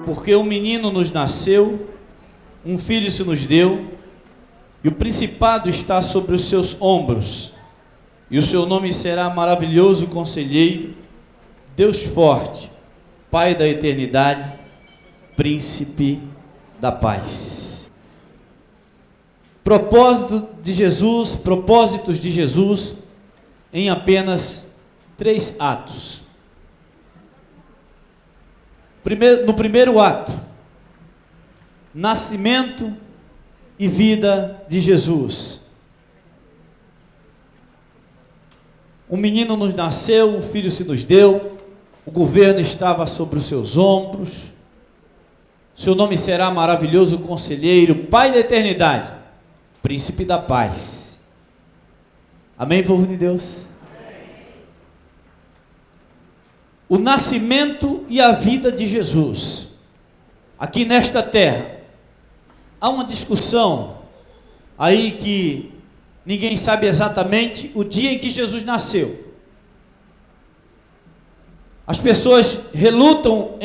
Porque um menino nos nasceu, um filho se nos deu, e o principado está sobre os seus ombros, e o seu nome será Maravilhoso Conselheiro, Deus Forte, Pai da Eternidade, Príncipe da Paz. Propósitos de Jesus em apenas 3 atos. No primeiro ato, nascimento e vida de Jesus. Um menino nos nasceu, um filho se nos deu, o governo estava sobre os seus ombros, seu nome será Maravilhoso Conselheiro, Pai da Eternidade, Príncipe da Paz. Amém, povo de Deus? O nascimento e a vida de Jesus, aqui nesta terra. Há uma discussão aí que ninguém sabe exatamente o dia em que Jesus nasceu. As pessoas relutam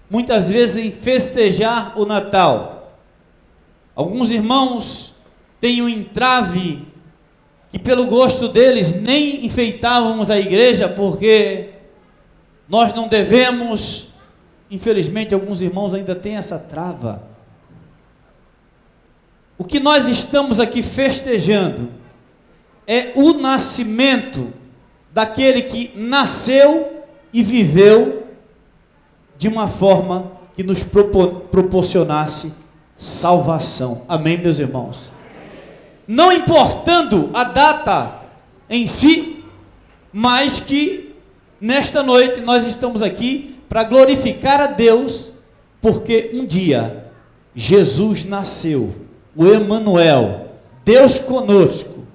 muitas vezes em festejar o Natal. Alguns irmãos têm um entrave que pelo gosto deles nem enfeitávamos a igreja, porque nós não devemos, infelizmente alguns irmãos ainda têm essa trava. O que nós estamos aqui festejando é o nascimento daquele que nasceu e viveu de uma forma que nos proporcionasse salvação. Amém, meus irmãos? Não importando a data em si, mas que nesta noite nós estamos aqui para glorificar a Deus, porque um dia Jesus nasceu, o Emanuel, Deus conosco,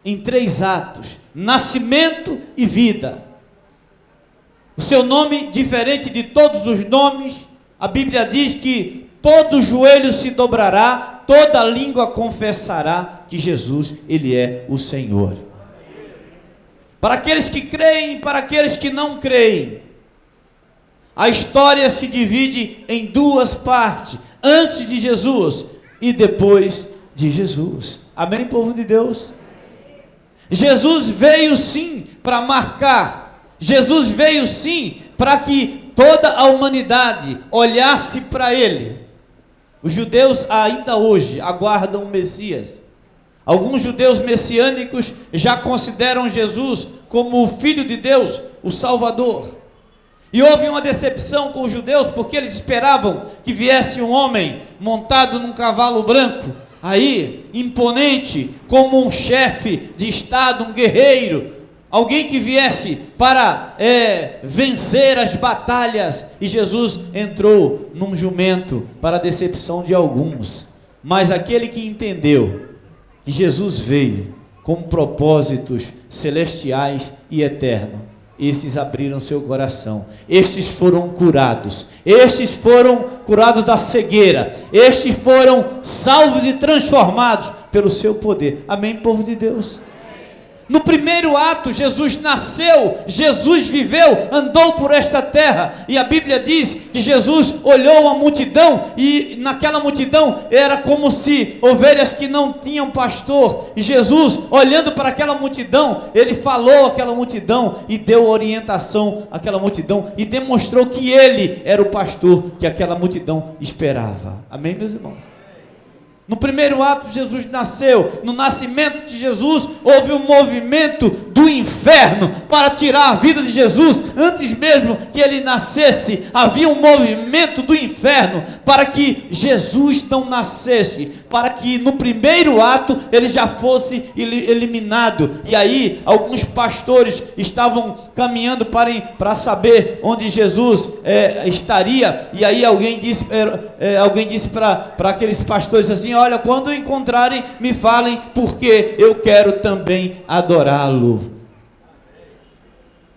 em 3 atos: nascimento e vida. O seu nome, diferente de todos os nomes, a Bíblia diz que todo joelho se dobrará, toda língua confessará que Jesus, Ele é o Senhor. Para aqueles que creem e para aqueles que não creem, a história se divide em 2 partes: antes de Jesus e depois de Jesus. Amém, povo de Deus? Jesus veio sim para marcar. Jesus veio sim para que toda a humanidade olhasse para Ele. Os judeus ainda hoje aguardam o Messias. Alguns judeus messiânicos já consideram Jesus como o Filho de Deus, o Salvador. E houve uma decepção com os judeus, porque eles esperavam que viesse um homem montado num cavalo branco, aí imponente, como um chefe de estado, um guerreiro, alguém que viesse para vencer as batalhas. E Jesus entrou num jumento, para a decepção de alguns. Mas aquele que entendeu que Jesus veio com propósitos celestiais e eternos, esses abriram seu coração, estes foram curados da cegueira, estes foram salvos e transformados pelo seu poder. Amém, povo de Deus? No primeiro ato, Jesus nasceu, Jesus viveu, andou por esta terra, e a Bíblia diz que Jesus olhou a multidão, e naquela multidão era como se ovelhas que não tinham pastor, e Jesus, olhando para aquela multidão, Ele falou àquela multidão, e deu orientação àquela multidão, e demonstrou que Ele era o pastor que aquela multidão esperava. Amém, meus irmãos? No primeiro ato, Jesus nasceu. No nascimento de Jesus, houve um movimento do inferno para tirar a vida de Jesus. Antes mesmo que ele nascesse, havia um movimento do inferno para que Jesus não nascesse, para que no primeiro ato ele já fosse eliminado. E aí alguns pastores estavam caminhando para saber onde Jesus estaria, e aí alguém disse para aqueles pastores assim: olha, quando o encontrarem, me falem, porque eu quero também adorá-lo.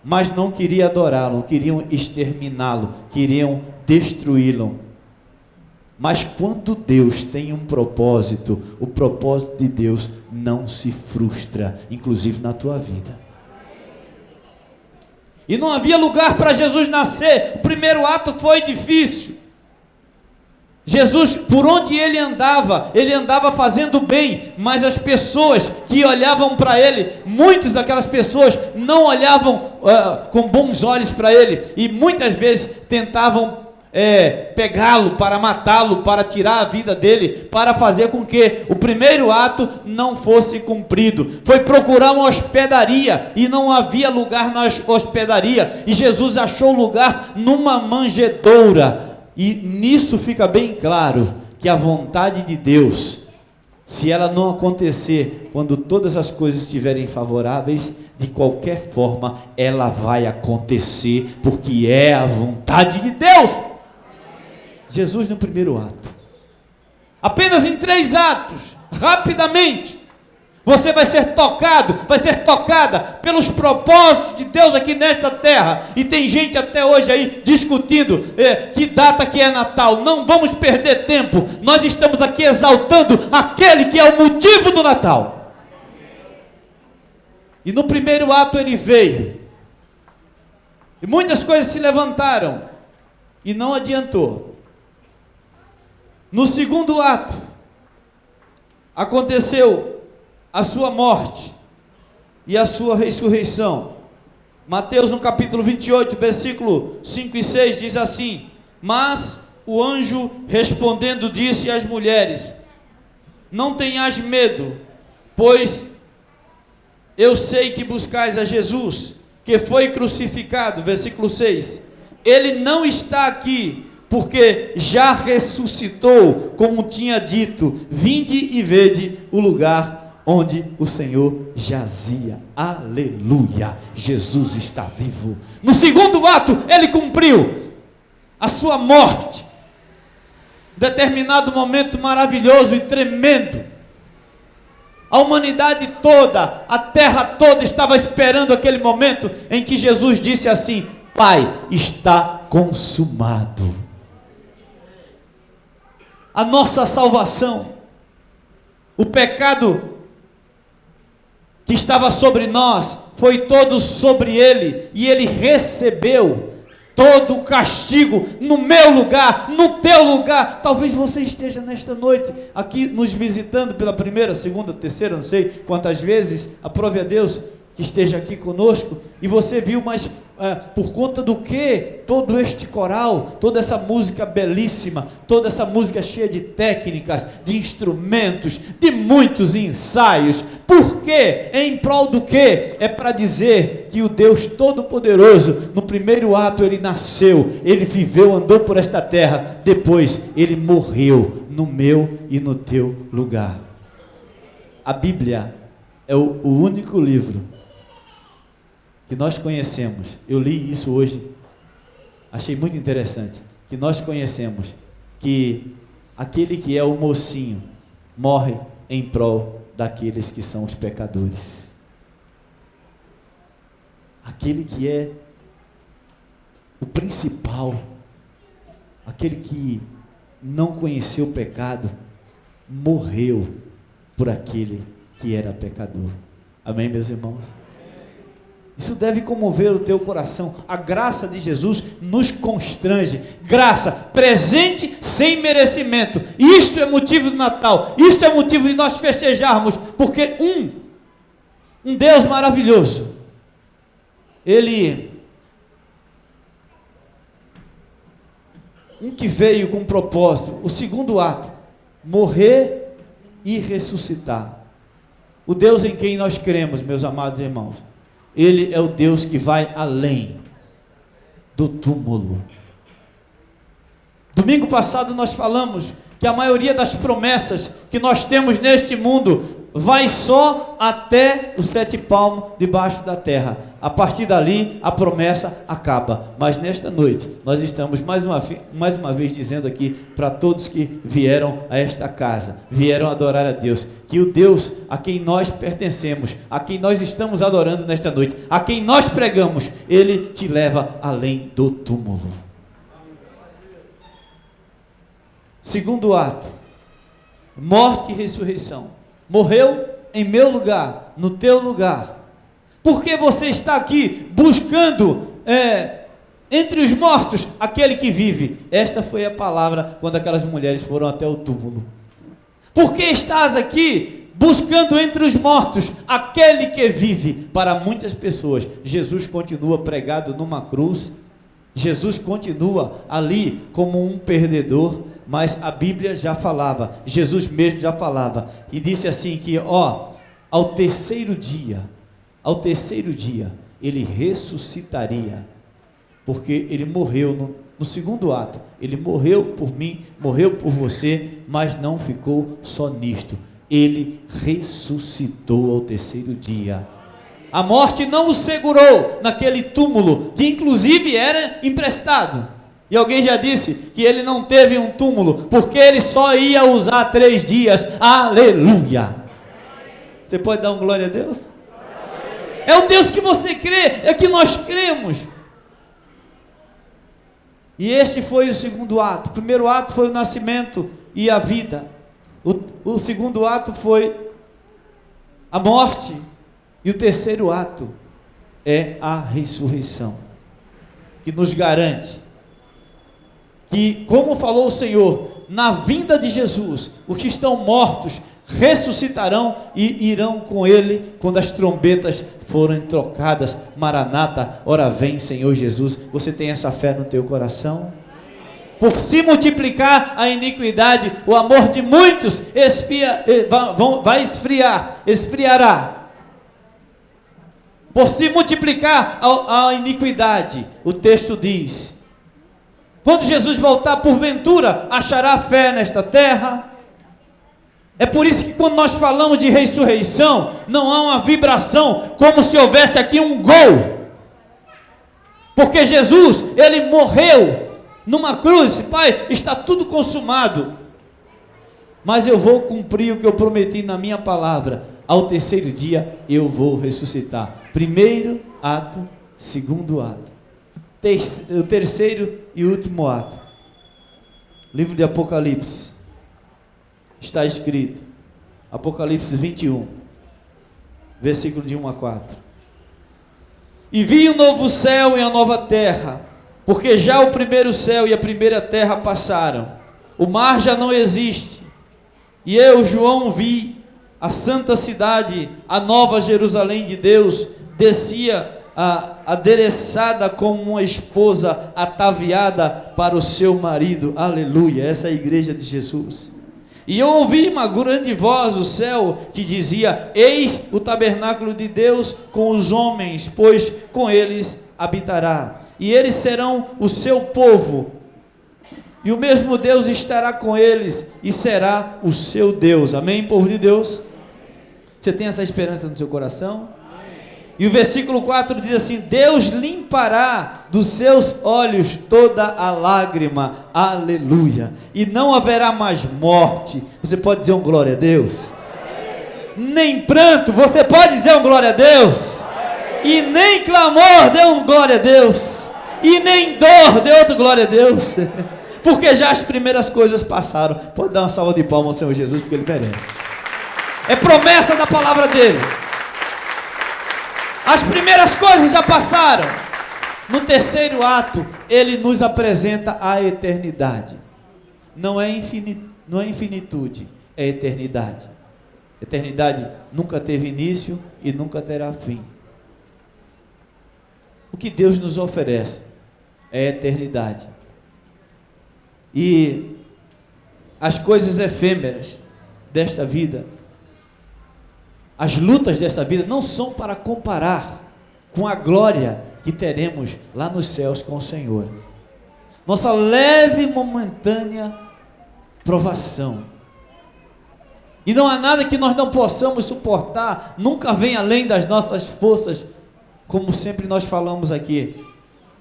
Mas não queria adorá-lo, queriam exterminá-lo, queriam destruí-lo. Mas quando Deus tem um propósito, o propósito de Deus não se frustra, inclusive na tua vida. E não havia lugar para Jesus nascer. O primeiro ato foi difícil. Jesus, por onde ele andava fazendo bem, mas as pessoas que olhavam para ele, muitas daquelas pessoas não olhavam com bons olhos para ele, e muitas vezes tentavam pegá-lo, para matá-lo, para tirar a vida dele, para fazer com que o primeiro ato não fosse cumprido. Foi procurar uma hospedaria, e não havia lugar na hospedaria, e Jesus achou lugar numa manjedoura. E nisso fica bem claro que a vontade de Deus, se ela não acontecer quando todas as coisas estiverem favoráveis, de qualquer forma ela vai acontecer, porque é a vontade de Deus. Jesus no primeiro ato, apenas em 3 atos, rapidamente, você vai ser tocado, vai ser tocada pelos propósitos de Deus aqui nesta terra. E tem gente até hoje aí discutindo que data que é Natal. Não vamos perder tempo. Nós estamos aqui exaltando aquele que é o motivo do Natal. E no primeiro ato ele veio. E muitas coisas se levantaram. E não adiantou. No segundo ato, aconteceu a sua morte e a sua ressurreição. Mateus no capítulo 28, versículo 5 e 6 diz assim: mas o anjo respondendo disse às mulheres: não tenhais medo, pois eu sei que buscais a Jesus, que foi crucificado. Versículo 6, ele não está aqui, porque já ressuscitou, como tinha dito. Vinde e vede o lugar onde o Senhor jazia. Aleluia, Jesus está vivo. No segundo ato, ele cumpriu a sua morte. Determinado momento maravilhoso e tremendo, a humanidade toda, a terra toda estava esperando aquele momento em que Jesus disse assim: Pai, está consumado. A nossa salvação, o pecado que estava sobre nós, foi todo sobre ele, e ele recebeu todo o castigo no meu lugar, no teu lugar. Talvez você esteja nesta noite aqui nos visitando pela primeira, segunda, terceira, não sei quantas vezes, aprove a Deus que esteja aqui conosco, e você viu, mas por conta do que todo este coral, toda essa música belíssima, toda essa música cheia de técnicas, de instrumentos, de muitos ensaios? Por quê? Em prol do quê? É para dizer que o Deus Todo-Poderoso, no primeiro ato ele nasceu, ele viveu, andou por esta terra, depois ele morreu no meu e no teu lugar. A Bíblia é o único livro que nós conhecemos. Eu li isso hoje, achei muito interessante, que nós conhecemos que aquele que é o mocinho morre em prol daqueles que são os pecadores. Aquele que é o principal, aquele que não conheceu o pecado, morreu por aquele que era pecador. Amém, meus irmãos? Isso deve comover o teu coração. A graça de Jesus nos constrange. Graça, presente sem merecimento. Isto é motivo do Natal. Isto é motivo de nós festejarmos. Porque um Deus maravilhoso, que veio com um propósito. O segundo ato, morrer e ressuscitar. O Deus em quem nós cremos, meus amados irmãos, ele é o Deus que vai além do túmulo. Domingo passado nós falamos que a maioria das promessas que nós temos neste mundo vai só até os 7 palmos debaixo da terra. A partir dali a promessa acaba. Mas nesta noite nós estamos mais uma vez dizendo aqui para todos que vieram a esta casa, vieram adorar a Deus, que o Deus a quem nós pertencemos, a quem nós estamos adorando nesta noite, a quem nós pregamos, ele te leva além do túmulo. Segundo ato, morte e ressurreição. Morreu em meu lugar, no teu lugar. Por que você está aqui buscando entre os mortos, aquele que vive. Esta foi a palavra quando aquelas mulheres foram até o túmulo. Por que estás aqui buscando entre os mortos aquele que vive? Para muitas pessoas, Jesus continua pregado numa cruz, Jesus continua ali como um perdedor, mas a Bíblia já falava, Jesus mesmo já falava, e disse assim que, ao terceiro dia, ele ressuscitaria, porque ele morreu no segundo ato, ele morreu por mim, morreu por você, mas não ficou só nisto, ele ressuscitou ao terceiro dia. A morte não o segurou naquele túmulo, que inclusive era emprestado. E alguém já disse que ele não teve um túmulo, porque ele só ia usar 3 dias. Aleluia! Você pode dar um glória a Deus? É o Deus que você crê, é que nós cremos. E este foi o segundo ato. O primeiro ato foi o nascimento e a vida. O segundo ato foi a morte. E o terceiro ato é a ressurreição, que nos garante que, como falou o Senhor, na vinda de Jesus, os que estão mortos ressuscitarão e irão com Ele quando as trombetas forem trocadas. Maranata, ora vem, Senhor Jesus. Você tem essa fé no teu coração? Por se multiplicar a iniquidade, o amor de muitos vai esfriará. Por se multiplicar a iniquidade, o texto diz, quando Jesus voltar, porventura, achará fé nesta terra? É por isso que quando nós falamos de ressurreição, não há uma vibração, como se houvesse aqui um gol, porque Jesus, ele morreu numa cruz, Pai, está tudo consumado, mas eu vou cumprir o que eu prometi na minha palavra, ao terceiro dia eu vou ressuscitar. Primeiro ato, segundo ato, o terceiro e último ato. Livro de Apocalipse, está escrito, Apocalipse 21, versículo de 1 a 4. E vi um novo céu e a nova terra, porque já o primeiro céu e a primeira terra passaram, o mar já não existe, e eu, João, vi a santa cidade, a nova Jerusalém de Deus, descia adereçada como uma esposa ataviada para o seu marido. Aleluia, essa é a igreja de Jesus. E eu ouvi uma grande voz do céu que dizia: eis o tabernáculo de Deus com os homens, pois com eles habitará, e eles serão o seu povo, e o mesmo Deus estará com eles, e será o seu Deus. Amém, povo de Deus? Você tem essa esperança no seu coração? E o versículo 4 diz assim: Deus limpará dos seus olhos toda a lágrima, aleluia, e não haverá mais morte. Você pode dizer um glória a Deus? Nem pranto, você pode dizer um glória a Deus? E nem clamor, dê um glória a Deus, e nem dor, dê outro glória a Deus, porque já as primeiras coisas passaram. Pode dar uma salva de palmas ao Senhor Jesus, porque Ele merece. É promessa da palavra dele. As primeiras coisas já passaram. No terceiro ato, ele nos apresenta a eternidade. Não é infinitude, é eternidade. Eternidade nunca teve início e nunca terá fim. O que Deus nos oferece é eternidade. E as coisas efêmeras desta vida, as lutas desta vida não são para comparar com a glória que teremos lá nos céus com o Senhor. Nossa leve e momentânea provação. E não há nada que nós não possamos suportar, nunca vem além das nossas forças, como sempre nós falamos aqui.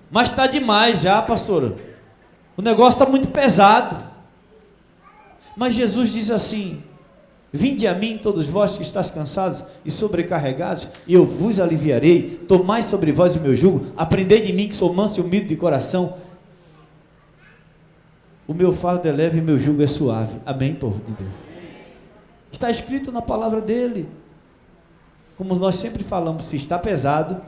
Mas está demais já, pastor. O negócio está muito pesado. Mas Jesus diz assim: vinde a mim todos vós que estáis cansados e sobrecarregados, e eu vos aliviarei. Tomai sobre vós o meu jugo, aprendei de mim que sou manso e humilde de coração. O meu fardo é leve e o meu jugo é suave. Amém, povo de Deus? Está escrito na palavra dele. Como nós sempre falamos, se está pesado,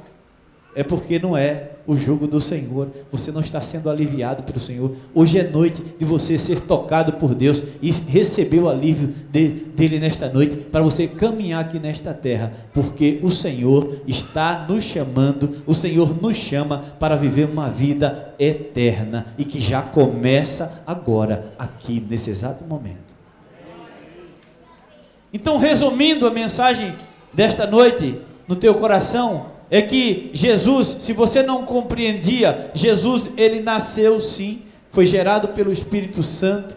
é porque não é o jugo do Senhor, você não está sendo aliviado pelo Senhor. Hoje é noite de você ser tocado por Deus e receber o alívio dele nesta noite, para você caminhar aqui nesta terra, porque o Senhor está nos chamando, o Senhor nos chama para viver uma vida eterna, e que já começa agora, aqui nesse exato momento. Então, resumindo a mensagem desta noite no teu coração, é que Jesus, se você não compreendia, Jesus, ele nasceu sim, foi gerado pelo Espírito Santo,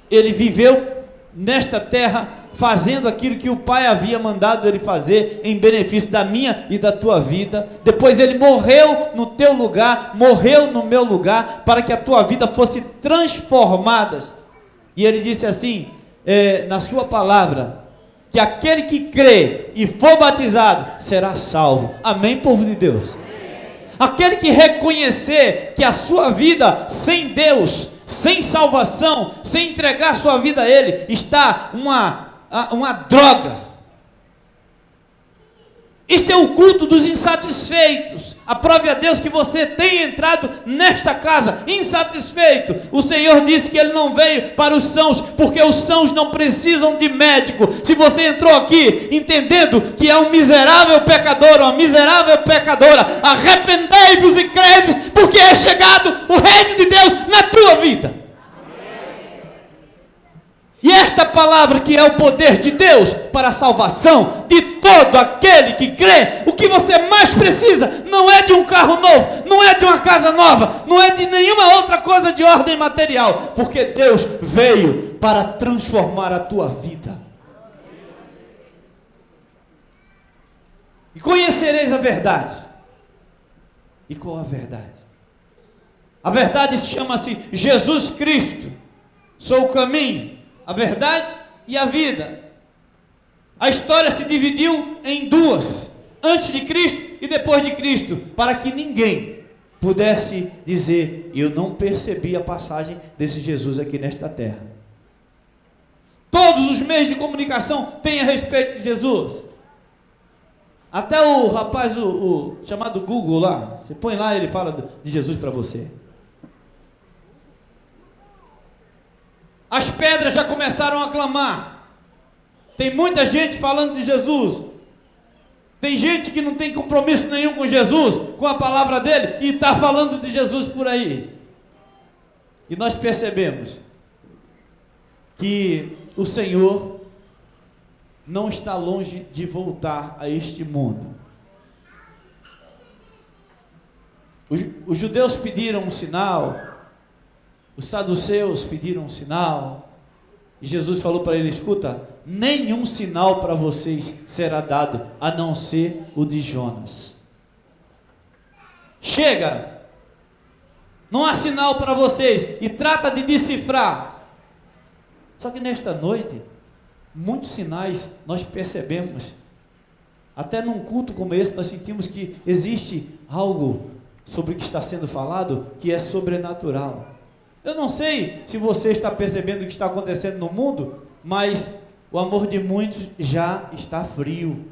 ele viveu nesta terra, fazendo aquilo que o Pai havia mandado ele fazer, em benefício da minha e da tua vida. Depois ele morreu no teu lugar, morreu no meu lugar, para que a tua vida fosse transformada, e ele disse assim, na sua palavra, que aquele que crê e for batizado será salvo. Amém, povo de Deus? Aquele que reconhecer que a sua vida sem Deus, sem salvação, sem entregar a sua vida a Ele, está uma droga. Este é o culto dos insatisfeitos. Aprove a Deus que você tem entrado nesta casa insatisfeito. O Senhor disse que Ele não veio para os sãos, porque os sãos não precisam de médico. Se você entrou aqui entendendo que é um miserável pecador, uma miserável pecadora, arrependei-vos e crede, porque é chegado o reino de Deus na tua vida. E esta palavra, que é o poder de Deus para a salvação de todo aquele que crê, o que você mais precisa não é de um carro novo, não é de uma casa nova, não é de nenhuma outra coisa de ordem material, porque Deus veio para transformar a tua vida. E conhecereis a verdade. E qual a verdade? A verdade chama-se Jesus Cristo. Sou o caminho, a verdade e a vida. A história se dividiu em duas, antes de Cristo e depois de Cristo, para que ninguém pudesse dizer, eu não percebi a passagem desse Jesus aqui nesta terra. Todos os meios de comunicação têm a respeito de Jesus. Até o rapaz, o chamado Google lá, você põe lá, ele fala de Jesus para você. As pedras já começaram a clamar. Tem muita gente falando de Jesus. Tem gente que não tem compromisso nenhum com Jesus, com a palavra dele, e está falando de Jesus por aí. E nós percebemos que o Senhor não está longe de voltar a este mundo. Os judeus pediram um sinal, os saduceus pediram um sinal, e Jesus falou para ele, escuta, nenhum sinal para vocês será dado, a não ser o de Jonas. Chega, não há sinal para vocês, e trata de decifrar. Só que nesta noite, muitos sinais nós percebemos, até num culto como esse, nós sentimos que existe algo sobre o que está sendo falado, que é sobrenatural. Eu não sei se você está percebendo o que está acontecendo no mundo, mas o amor de muitos já está frio.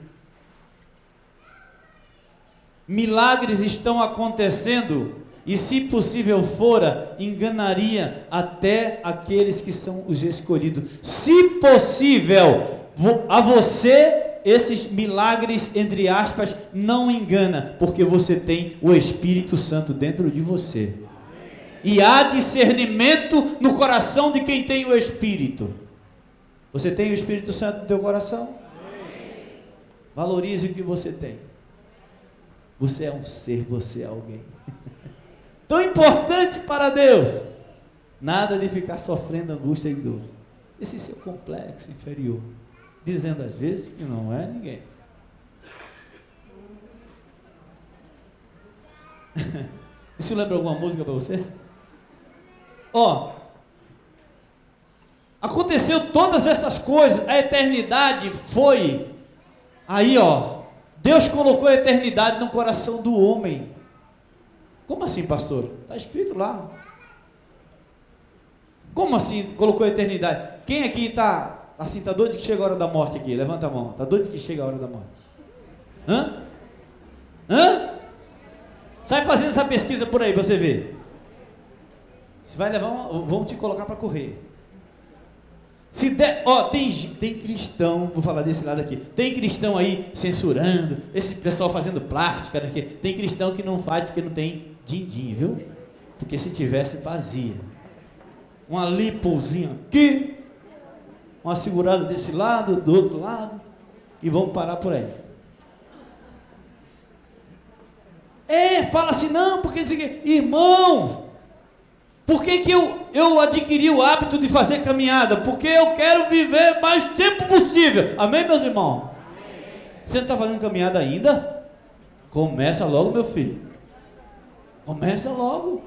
Milagres estão acontecendo, e se possível fora, enganaria até aqueles que são os escolhidos. Se possível, a você, esses milagres, entre aspas, não engana, porque você tem o Espírito Santo dentro de você. E há discernimento no coração de quem tem o Espírito. Você tem o Espírito Santo no teu coração? Valorize o que você tem. Você é um ser, você é alguém tão importante para Deus. Nada de ficar sofrendo angústia e dor. Esse seu complexo inferior, dizendo às vezes que não é ninguém. Isso lembra alguma música para você? Aconteceu todas essas coisas, a eternidade foi, aí Deus colocou a eternidade no coração do homem. Como assim, pastor? Está escrito lá. Como assim colocou a eternidade? Quem aqui está assim, está doido que chega a hora da morte aqui? Levanta a mão. Está doido que chega a hora da morte? Hã? Sai fazendo essa pesquisa por aí para você ver. Você vai levar vamos te colocar para correr. Se der, tem cristão, vou falar desse lado aqui. Tem cristão aí censurando, esse pessoal fazendo plástica, né? Tem cristão que não faz porque não tem din-din, viu? Porque se tivesse, fazia. Uma lipozinha aqui, uma segurada desse lado, do outro lado, e vamos parar por aí. Fala assim, não, porque irmão, por que eu adquiri o hábito de fazer caminhada? Porque eu quero viver mais tempo possível. Amém, meus irmãos? Amém. Você não está fazendo caminhada ainda? Começa logo, meu filho. Começa logo.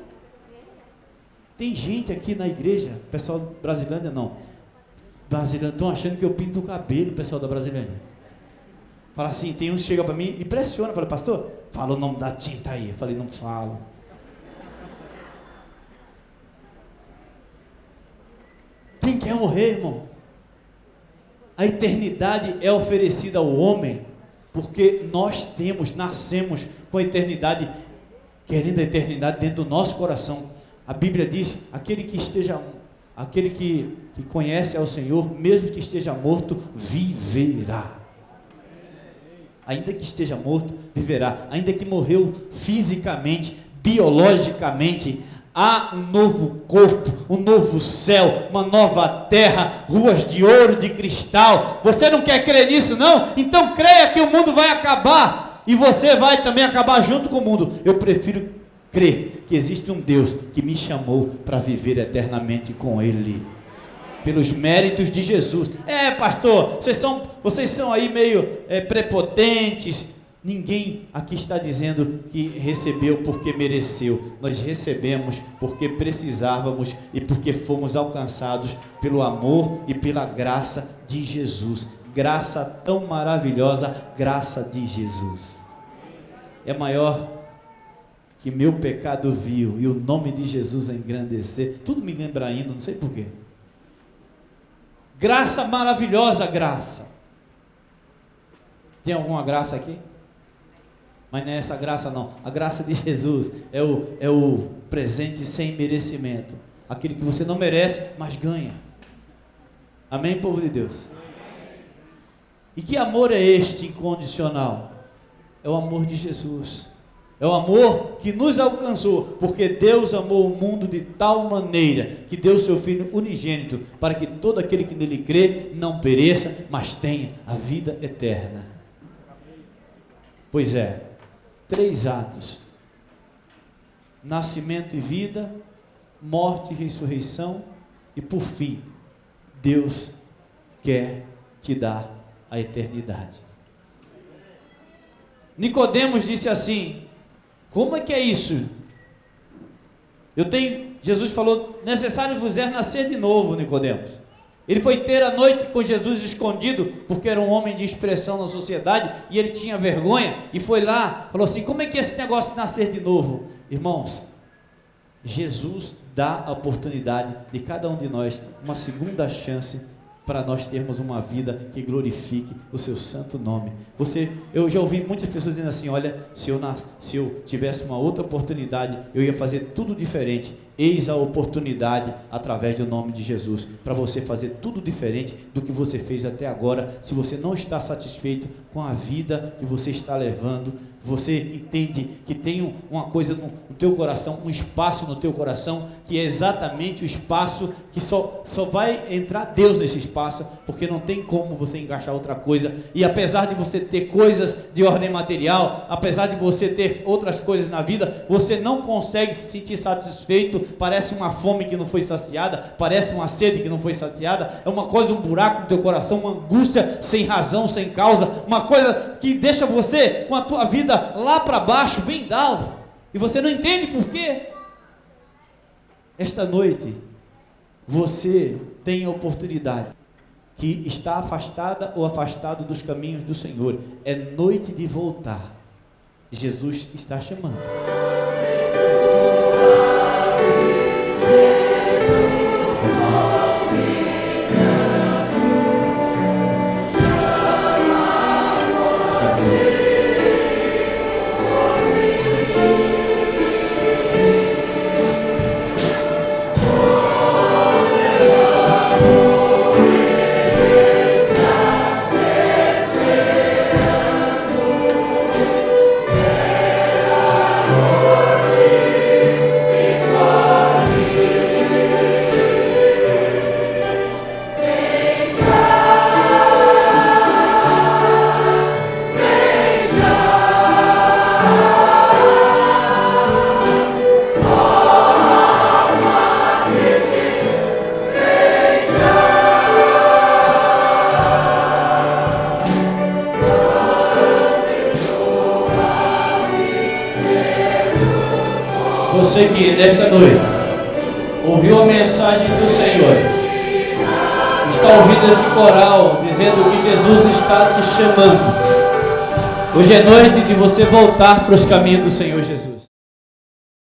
Tem gente aqui na igreja, pessoal Brasilândia não. Brasilândia, estão achando que eu pinto o cabelo, pessoal da Brasilândia. Fala assim, tem uns que chegam para mim e pressiona. Fala, pastor, fala o nome da tinta aí. Eu falei, não falo. Quem quer morrer, irmão? A eternidade é oferecida ao homem, porque nós nascemos com a eternidade, querendo a eternidade dentro do nosso coração. A Bíblia diz, aquele que conhece ao Senhor, mesmo que esteja morto, viverá. Ainda que esteja morto, viverá. Ainda que morreu fisicamente, biologicamente, há um novo corpo, um novo céu, uma nova terra, ruas de ouro, de cristal. Você não quer crer nisso, não? Então creia que o mundo vai acabar e você vai também acabar junto com o mundo. Eu prefiro crer que existe um Deus que me chamou para viver eternamente com Ele, pelos méritos de Jesus. Pastor, vocês são aí meio prepotentes. Ninguém aqui está dizendo que recebeu porque mereceu. Nós recebemos porque precisávamos e porque fomos alcançados pelo amor e pela graça de Jesus. Graça tão maravilhosa, graça de Jesus. É maior que meu pecado vil e o nome de Jesus a engrandecer. Tudo me lembra ainda, não sei porquê. Graça maravilhosa, graça. Tem alguma graça aqui? Mas não é essa graça não, a graça de Jesus é o presente sem merecimento, aquele que você não merece, mas ganha. Amém, povo de Deus? E que amor é este incondicional? É o amor de Jesus, é o amor que nos alcançou, porque Deus amou o mundo de tal maneira, que deu o seu Filho unigênito, para que todo aquele que nele crê, não pereça, mas tenha a vida eterna. Pois é, 3 atos: nascimento e vida, morte e ressurreição, e por fim, Deus quer te dar a eternidade. Nicodemos disse assim: como é que é isso? Jesus falou, necessário vos é nascer de novo, Nicodemos. Ele foi ter a noite com Jesus escondido, porque era um homem de expressão na sociedade, e ele tinha vergonha, e foi lá, falou assim, como é que é esse negócio de nascer de novo? Irmãos, Jesus dá a oportunidade de cada um de nós, uma segunda chance, para nós termos uma vida que glorifique o seu santo nome. Eu já ouvi muitas pessoas dizendo assim, olha, se eu tivesse uma outra oportunidade, eu ia fazer tudo diferente. Eis a oportunidade, através do nome de Jesus, para você fazer tudo diferente do que você fez até agora. Se você não está satisfeito com a vida que você está levando, você entende que tem uma coisa no teu coração, um espaço no teu coração, que é exatamente o espaço que só vai entrar Deus nesse espaço, porque não tem como você encaixar outra coisa. E apesar de você ter coisas de ordem material, apesar de você ter outras coisas na vida, você não consegue se sentir satisfeito. Parece uma fome que não foi saciada, parece uma sede que não foi saciada, é uma coisa, um buraco no teu coração, uma angústia sem razão, sem causa, uma coisa que deixa você com a tua vida lá para baixo, bem down, e você não entende por quê. Esta noite você tem a oportunidade, que está afastada ou afastado dos caminhos do Senhor, é noite de voltar. Jesus está chamando. Você que nesta noite ouviu a mensagem do Senhor, está ouvindo esse coral dizendo que Jesus está te chamando. Hoje é noite de você voltar para os caminhos do Senhor Jesus.